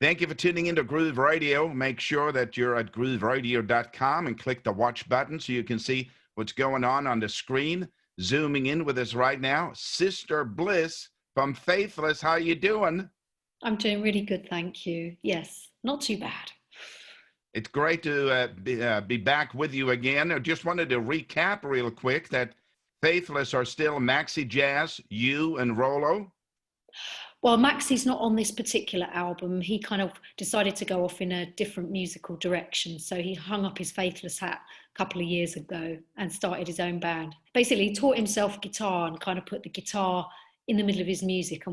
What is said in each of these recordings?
Thank you for tuning into Groove Radio. Make sure that you're at grooveradio.com and click the watch button so you can see what's going on the screen. Zooming in with us right now, Sister Bliss from Faithless. How you doing? I'm doing really good, thank you. Yes, not too bad. It's great to be back with you again. I just wanted to recap real quick that Faithless are still Maxi Jazz, you and Rolo. Well, Maxi's not on this particular album. He kind of decided to go off in a different musical direction. So he hung up his Faithless hat a couple of years ago and started his own band. Basically, he taught himself guitar and kind of put the guitar in the middle of his music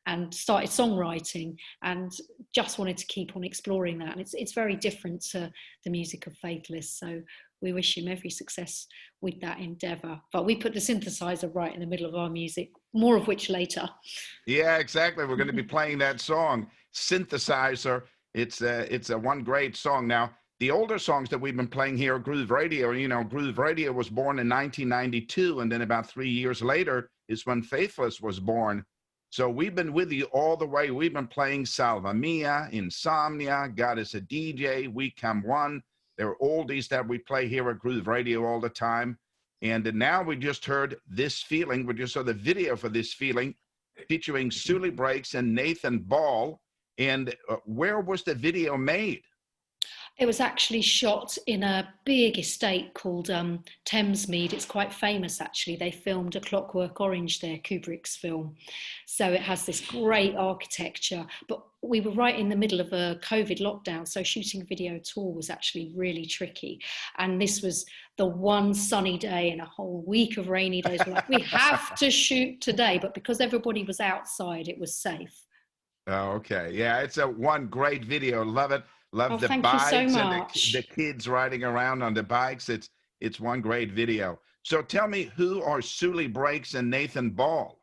and started songwriting and just wanted to keep on exploring that. And it's very different to the music of Faithless. So we wish him every success with that endeavor. But we put the synthesizer right in the middle of our music, more of which later. Yeah, exactly. We're going to be playing that song, Synthesizer. It's a one great song. Now, the older songs that we've been playing here at Groove Radio, Groove Radio was born in 1992, and then about 3 years later is when Faithless was born. So we've been with you all the way. We've been playing Salva Mia, Insomnia, God is a DJ, We Come One. They're oldies that we play here at Groove Radio all the time. And now we just heard This Feeling. We just saw the video for This Feeling featuring Sully Breaks and Nathan Ball. And where was the video made? It was actually shot in a big estate called Thamesmead. It's quite famous, actually. They filmed A Clockwork Orange there, Kubrick's film. So it has this great architecture. But we were right in the middle of a COVID lockdown, so shooting a video at all was actually really tricky. And this was the one sunny day in a whole week of rainy days. We're like, we have to shoot today. But because everybody was outside, it was safe. Oh, okay. Yeah, it's a one great video. Love it. Love the thank bikes you so and much. the kids riding around on the bikes. It's one great video. So tell me, who are Sully Breaks and Nathan Ball?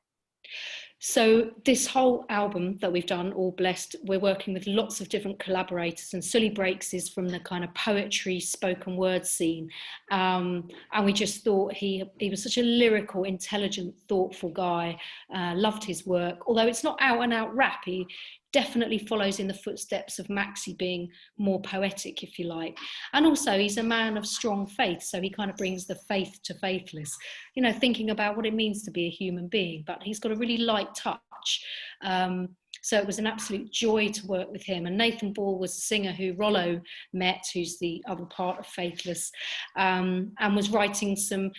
So this whole album that we've done, All Blessed, we're working with lots of different collaborators, and Sully Breaks is from the kind of poetry, spoken word scene. And we just thought he was such a lyrical, intelligent, thoughtful guy, loved his work. Although it's not out and out rap, he definitely follows in the footsteps of Maxi, being more poetic, if you like. And also he's a man of strong faith, so he kind of brings the faith to Faithless, thinking about what it means to be a human being, but he's got a really light touch. So it was an absolute joy to work with him. And Nathan Ball was a singer who Rollo met, who's the other part of Faithless, and was writing some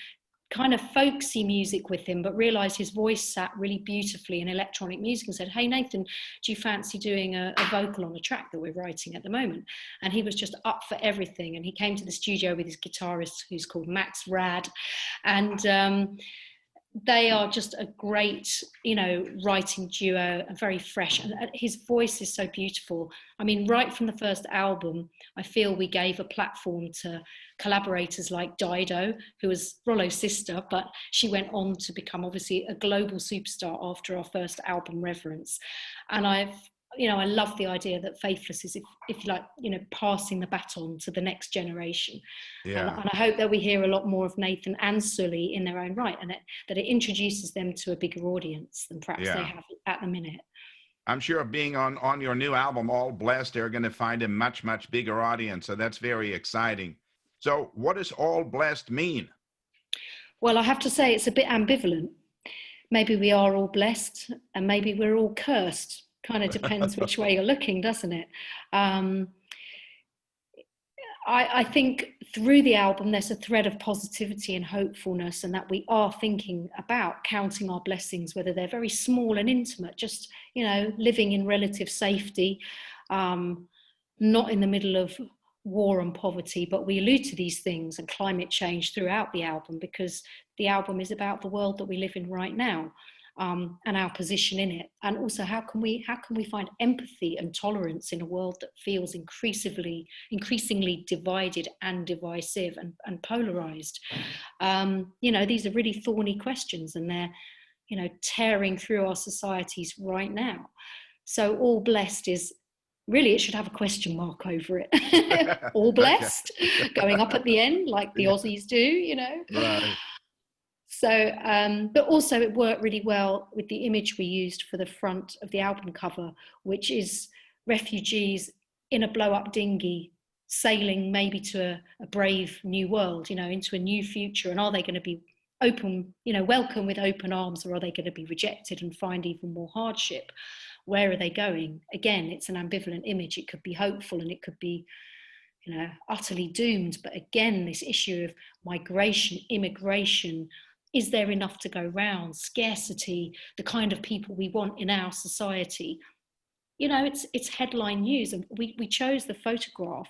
kind of folksy music with him, but realized his voice sat really beautifully in electronic music and said, hey Nathan, do you fancy doing a vocal on a track that we're writing at the moment? And he was just up for everything, and he came to the studio with his guitarist who's called Max Rad, and they are just a great, writing duo, and very fresh. And his voice is so beautiful. I mean, right from the first album, I feel we gave a platform to collaborators like Dido, who was Rollo's sister, but she went on to become obviously a global superstar after our first album, Reverence. And I love the idea that Faithless is, if you like, passing the baton to the next generation. Yeah. And I hope that we hear a lot more of Nathan and Sully in their own right, and that it introduces them to a bigger audience than perhaps they have at the minute. I'm sure being on your new album, All Blessed, they're going to find a much, much bigger audience. So that's very exciting. So what does All Blessed mean? Well, I have to say it's a bit ambivalent. Maybe we are all blessed and maybe we're all cursed. Kind of depends which way you're looking, doesn't it? I think through the album there's a thread of positivity and hopefulness, and that we are thinking about counting our blessings, whether they're very small and intimate, just living in relative safety, not in the middle of war and poverty, but we allude to these things and climate change throughout the album, because the album is about the world that we live in right now. And our position in it, and also how can we find empathy and tolerance in a world that feels increasingly divided and divisive and polarized. These are really thorny questions, and they're tearing through our societies right now. So All Blessed is really, it should have a question mark over it. All blessed, going up at the end like the Aussies do, Right. So, but also it worked really well with the image we used for the front of the album cover, which is refugees in a blow-up dinghy sailing maybe to a brave new world, you know, into a new future? And are they going to be open, you know, welcome with open arms, or are they going to be rejected and find even more hardship? Where are they going? Again, it's an ambivalent image. It could be hopeful and it could be, you know, utterly doomed. But again, this issue of migration, immigration, is there enough to go round? Scarcity, the kind of people we want in our society. You know, it's headline news. And we chose the photograph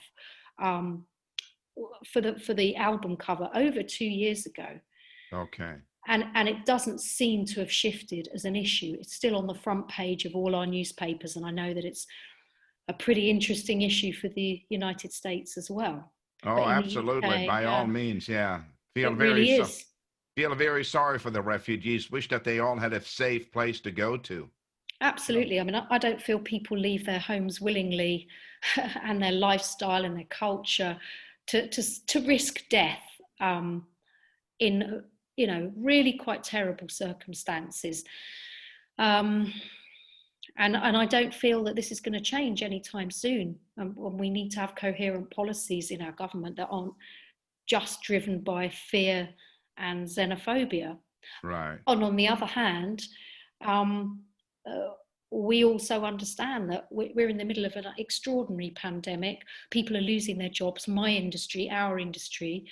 for the album cover over 2 years ago. Okay. And it doesn't seem to have shifted as an issue. It's still on the front page of all our newspapers, and I know that it's a pretty interesting issue for the United States as well. Oh, absolutely. UK, By all means, yeah. it really is. Feel very sorry for the refugees. Wish that they all had a safe place to go to. Absolutely. I mean, I don't feel people leave their homes willingly and their lifestyle and their culture to risk death in, you know, really quite terrible circumstances. And I don't feel that this is going to change anytime soon. We need to have coherent policies in our government that aren't just driven by fear and xenophobia. Right. And on the other hand, we also understand that we're in the middle of an extraordinary pandemic. People are losing their jobs. My industry, our industry,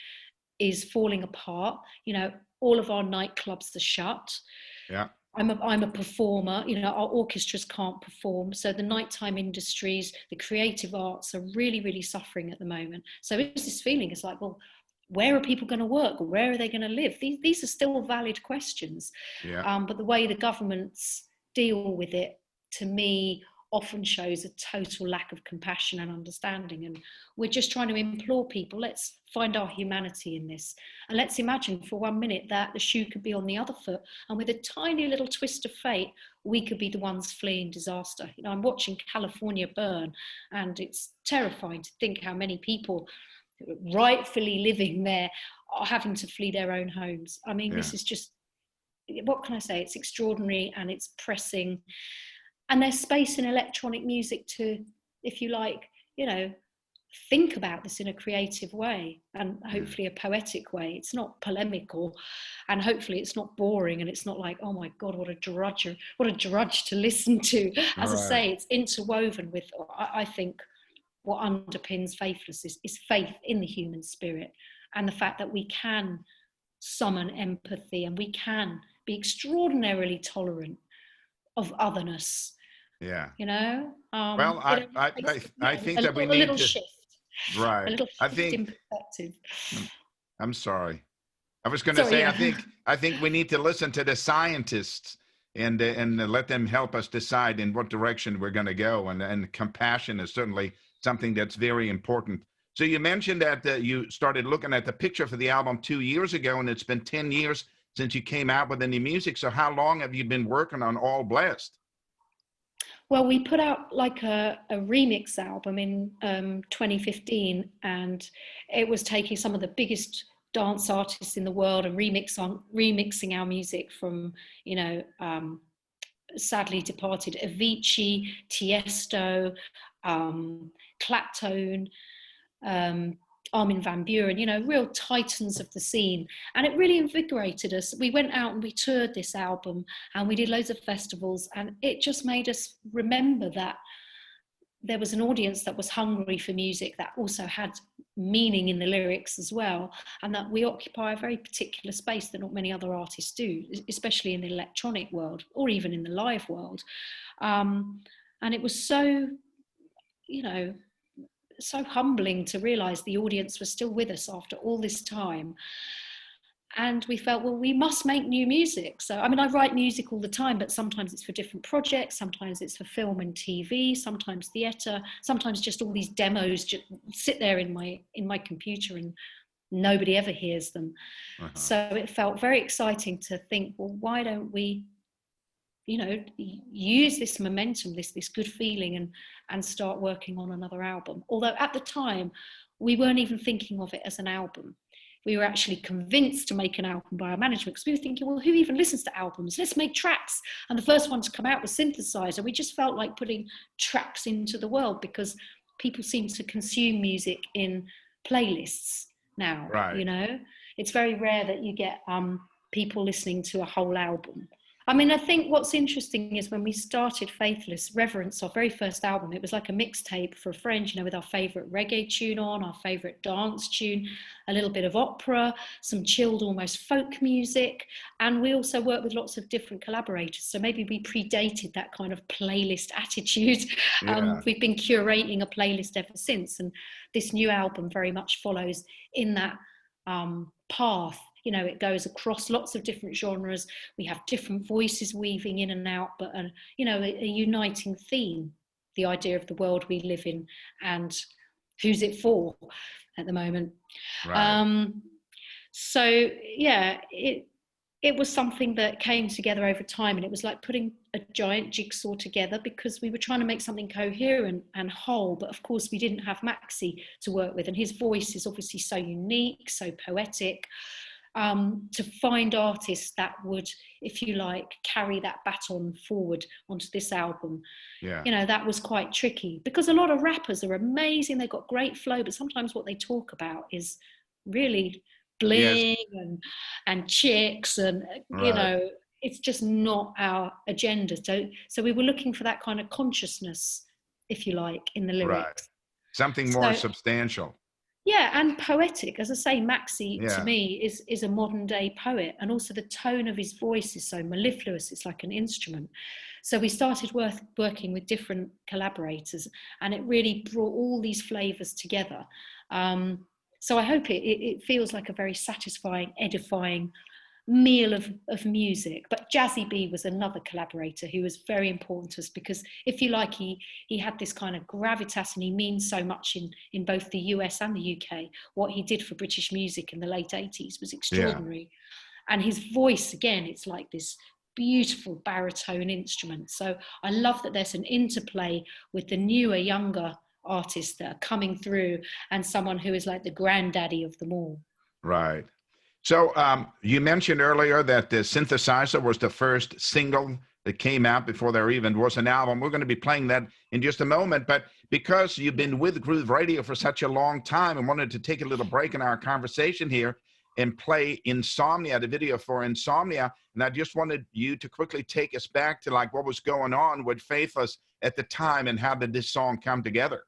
is falling apart. You know, all of our nightclubs are shut. Yeah. I'm a performer, you know, our orchestras can't perform. So the nighttime industries, the creative arts are really, really suffering at the moment. So it's this feeling, it's like, well, where are people going to work? Where are they going to live? These are still valid questions. Yeah. But the way the governments deal with it, to me, often shows a total lack of compassion and understanding. And we're just trying to implore people, let's find our humanity in this. And let's imagine for 1 minute that the shoe could be on the other foot. And with a tiny little twist of fate, we could be the ones fleeing disaster. You know, I'm watching California burn, and it's terrifying to think how many people rightfully living there are having to flee their own homes. I mean, This is just, what can I say? It's extraordinary and it's pressing. And there's space in electronic music to, if you like, you know, think about this in a creative way and hopefully a poetic way. It's not polemical, and hopefully it's not boring, and it's not like, oh my God, what a drudge to listen to. As I say, it's interwoven with, I think, what underpins Faithless is faith in the human spirit, and the fact that we can summon empathy and we can be extraordinarily tolerant of otherness. Yeah. You know? Well, I think that we need to shift. Right. A little shift in perspective. I'm sorry. I was going to say, yeah. I think we need to listen to the scientists and let them help us decide in what direction we're going to go. And compassion is certainly something that's very important. So you mentioned that you started looking at the picture for the album 2 years ago, and it's been 10 years since you came out with any music. So how long have you been working on All Blessed? Well, we put out like a remix album in 2015, and it was taking some of the biggest dance artists in the world and remixing our music from, you know, sadly departed Avicii, Tiesto, Clapton, Armin van Buuren, you know, real titans of the scene. And it really invigorated us. We went out and we toured this album and we did loads of festivals, and it just made us remember that there was an audience that was hungry for music that also had meaning in the lyrics as well, and that we occupy a very particular space that not many other artists do, especially in the electronic world or even in the live world. And it was so, you know, so humbling to realize the audience was still with us after all this time. And we felt, well, we must make new music. So, I mean, I write music all the time, but sometimes it's for different projects. Sometimes it's for film and TV, sometimes theatre, sometimes just all these demos just sit there in my computer and nobody ever hears them. So it felt very exciting to think, well, why don't we, you know, use this momentum, this good feeling, and start working on another album. Although at the time, we weren't even thinking of it as an album. we were actually convinced to make an album by our management, because we were thinking, well, who even listens to albums? Let's make tracks. And the first one to come out was Synthesizer. We just felt like putting tracks into the world, because people seem to consume music in playlists now. Right. You know, it's very rare that you get people listening to a whole album. I mean, I think what's interesting is when we started Faithless, Reverence, our very first album, it was like a mixtape for a friend, you know, with our favourite reggae tune on, our favourite dance tune, a little bit of opera, some chilled, almost folk music. And we also worked with lots of different collaborators. So maybe we predated that kind of playlist attitude. Yeah. We've been curating a playlist ever since. And this new album very much follows in that path. You know, it goes across lots of different genres. We have different voices weaving in and out, but, you know, a uniting theme, the idea of the world we live in and who's it for at the moment. Right. So, yeah, it was something that came together over time, and it was like putting a giant jigsaw together, because we were trying to make something coherent and whole. But of course, we didn't have Maxi to work with, and his voice is obviously so unique, so poetic. To find artists that would, if you like, carry that baton forward onto this album. Yeah. You know, that was quite tricky, because a lot of rappers are amazing, they've got great flow, but sometimes what they talk about is really bling and chicks, and you know, it's just not our agenda. So we were looking for that kind of consciousness, if you like, in the lyrics. Right. Something more substantial. Yeah, and poetic. As I say, Maxi to me is a modern day poet, and also the tone of his voice is so mellifluous, it's like an instrument. So we started working with different collaborators, and it really brought all these flavours together. So I hope it feels like a very satisfying, edifying meal of music. But Jazzy B was another collaborator who was very important to us, because if you like, he had this kind of gravitas, and he means so much in both the US and the UK. What he did for British music in the late 80s was extraordinary. And his voice, again, it's like this beautiful baritone instrument. So I love that there's an interplay with the newer, younger artists that are coming through, and someone who is like the granddaddy of them all. Right. So you mentioned earlier that the Synthesizer was the first single that came out before there even was an album. We're going to be playing that in just a moment. But because you've been with Groove Radio for such a long time, and wanted to take a little break in our conversation here and play Insomnia, the video for Insomnia. And I just wanted you to quickly take us back to like what was going on with Faithless at the time, and how did this song come together?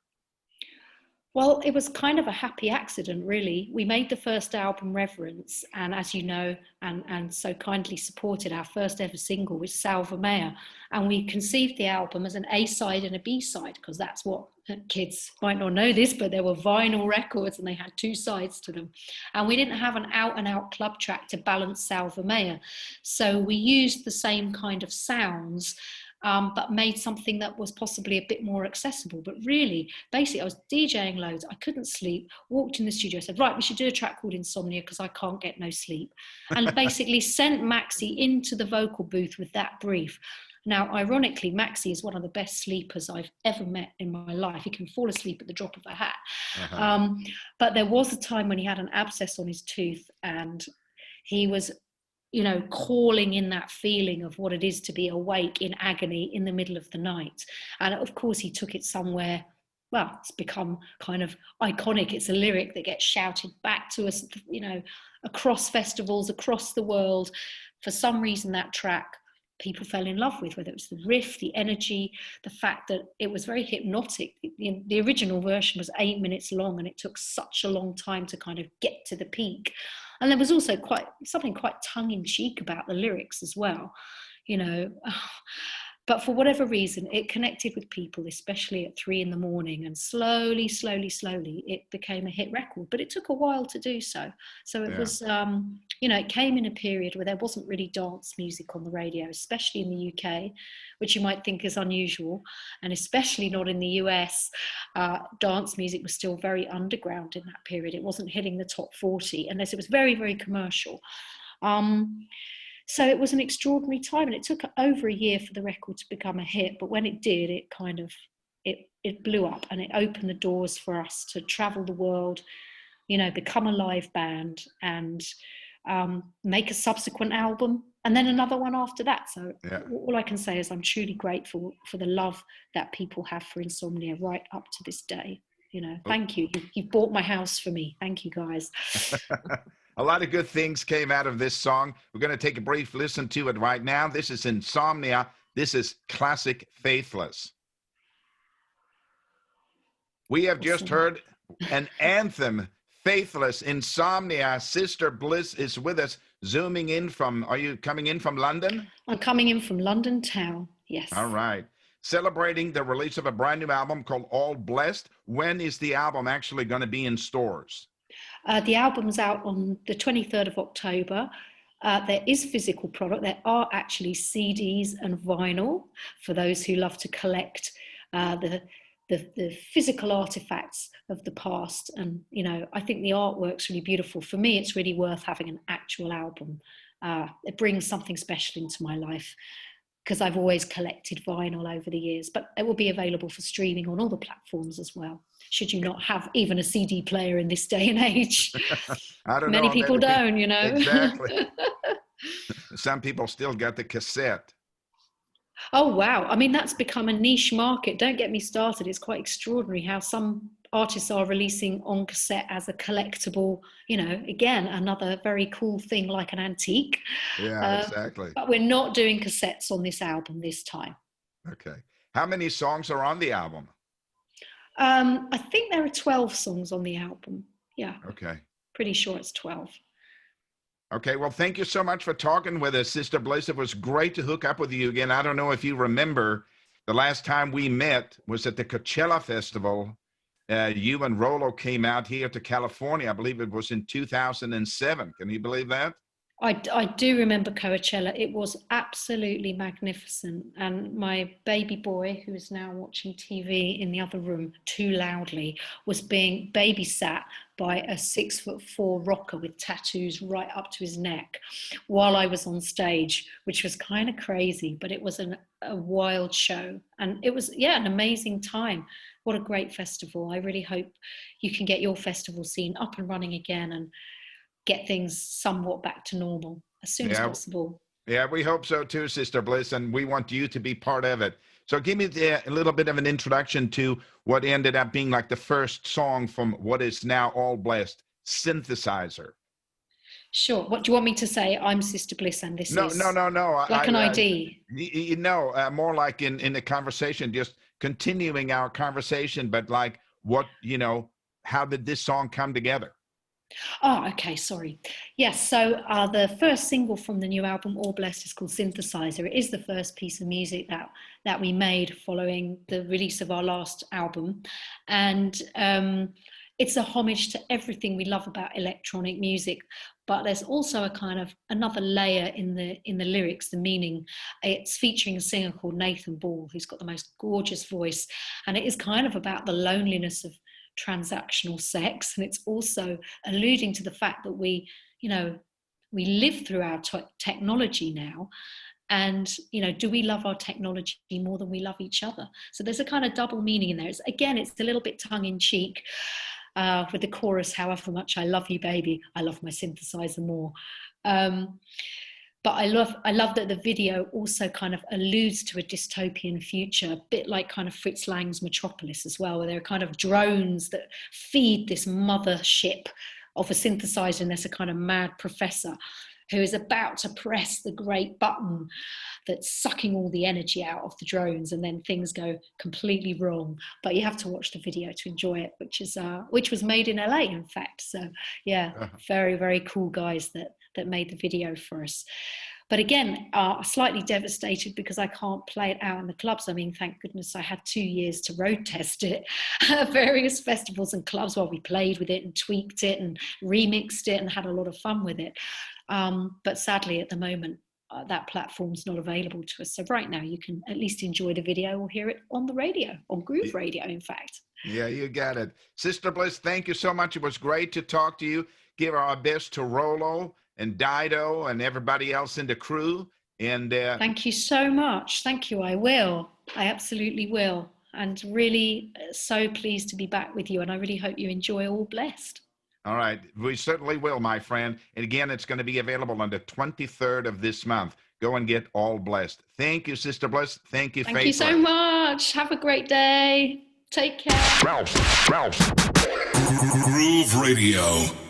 Well, it was kind of a happy accident, really. We made the first album, Reverence, and as you know, and so kindly supported, our first ever single was Salva Mea. And we conceived the album as an A-side and a B-side, because that's what kids might not know this, but there were vinyl records and they had two sides to them. And we didn't have an out-and-out club track to balance Salva Mea. So we used the same kind of sounds, but made something that was possibly a bit more accessible. But really, basically, I was DJing loads. I couldn't sleep. Walked in the studio, said, right, we should do a track called Insomnia because I can't get no sleep. And basically sent Maxi into the vocal booth with that brief. Now, ironically, Maxi is one of the best sleepers I've ever met in my life. He can fall asleep at the drop of a hat. But there was a time when he had an abscess on his tooth, and he was, you know, calling in that feeling of what it is to be awake in agony in the middle of the night. And of course, he took it somewhere, well, it's become kind of iconic. It's a lyric that gets shouted back to us, you know, across festivals, across the world. For some reason, that track people fell in love with, whether it was the riff, the energy, the fact that it was very hypnotic. The original version was 8 minutes long, and it took such a long time to kind of get to the peak. And there was also something quite tongue-in-cheek about the lyrics as well, you know. But for whatever reason, it connected with people, especially at 3 a.m, and slowly, it became a hit record. But it took a while to do so. So it was, you know, it came in a period where there wasn't really dance music on the radio, especially in the UK, which you might think is unusual, and especially not in the US. Dance music was still very underground in that period. It wasn't hitting the top 40 unless it was very, very commercial. So it was an extraordinary time, and it took over a year for the record to become a hit. But when it did, it kind of, it blew up, and it opened the doors for us to travel the world, become a live band and make a subsequent album and then another one after that. So all I can say is I'm truly grateful for the love that people have for Insomnia right up to this day. Thank you. You've bought my house for me. Thank you, guys. A lot of good things came out of this song. We're going to take a brief listen to it right now. This is Insomnia. This is classic Faithless. We have just heard an anthem, Faithless, Insomnia. Sister Bliss is with us, zooming in from, are you coming in from London? I'm coming in from London town, yes. All right. Celebrating the release of a brand new album called All Blessed. When is the album actually going to be in stores? The album's out on the 23rd of October. There is physical product. There are actually CDs and vinyl for those who love to collect the physical artifacts of the past. And, I think the artwork's really beautiful. For me, it's really worth having an actual album. It brings something special into my life because I've always collected vinyl over the years, but it will be available for streaming on all the platforms as well, should you not have even a CD player in this day and age. I don't Many know. people don't, Exactly. Some people still got the cassette. Oh, wow. I mean, that's become a niche market. Don't get me started. It's quite extraordinary how some artists are releasing on cassette as a collectible, again, another very cool thing like an antique. Yeah, exactly. But we're not doing cassettes on this album this time. Okay. How many songs are on the album? I think there are 12 songs on the album. Yeah. Okay. Pretty sure it's 12. Okay, well, thank you so much for talking with us, Sister Bliss. It was great to hook up with you again. I don't know if you remember, the last time we met was at the Coachella Festival. You and Rolo came out here to California. I believe it was in 2007. Can you believe that? I do remember Coachella. It was absolutely magnificent. And my baby boy, who is now watching TV in the other room too loudly, was being babysat by a 6'4" rocker with tattoos right up to his neck while I was on stage, which was kind of crazy, but it was a wild show. And it was, an amazing time. What a great festival. I really hope you can get your festival scene up and running again and get things somewhat back to normal as soon as possible. Yeah, we hope so too, Sister Bliss, and we want you to be part of it. So give me a little bit of an introduction to what ended up being like the first song from what is now All Blessed, Synthesizer. Sure. What do you want me to say? I'm Sister Bliss and this is... No. Like an ID? More like in the conversation, just continuing our conversation, but like what, how did this song come together? Oh, okay, sorry. Yes, so the first single from the new album, All Blessed, is called Synthesizer. It is the first piece of music that we made following the release of our last album. And it's a homage to everything we love about electronic music, but there's also a kind of another layer in the lyrics, the meaning. It's featuring a singer called Nathan Ball, who's got the most gorgeous voice. And it is kind of about the loneliness of transactional sex, and it's also alluding to the fact that we live through our technology now, and do we love our technology more than we love each other? So there's a kind of double meaning in there. It's a little bit tongue-in-cheek with the chorus, however much I love you baby, I love my synthesizer more. But I love that the video also kind of alludes to a dystopian future, a bit like kind of Fritz Lang's Metropolis as well, where there are kind of drones that feed this mothership of a synthesizer, and there's a kind of mad professor who is about to press the great button that's sucking all the energy out of the drones, and then things go completely wrong. But you have to watch the video to enjoy it, which was made in LA, in fact. So very, very cool guys that made the video for us. But again, slightly devastated because I can't play it out in the clubs. I mean, thank goodness I had 2 years to road test it at various festivals and clubs while we played with it and tweaked it and remixed it and had a lot of fun with it. But sadly, at the moment, that platform's not available to us. So right now, you can at least enjoy the video or hear it on the radio, on Groove Radio, in fact. Yeah, you got it. Sister Bliss, thank you so much. It was great to talk to you. Give our best to Rolo and Dido and everybody else in the crew. And thank you so much. Thank you. I will. I absolutely will. And really so pleased to be back with you. And I really hope you enjoy All Blessed. All right. We certainly will, my friend. And again, it's going to be available on the 23rd of this month. Go and get all blessed. Thank you, Sister Bliss. Thank you, Thank you so Faithless. much. Have a great day. Take care. Groove Radio.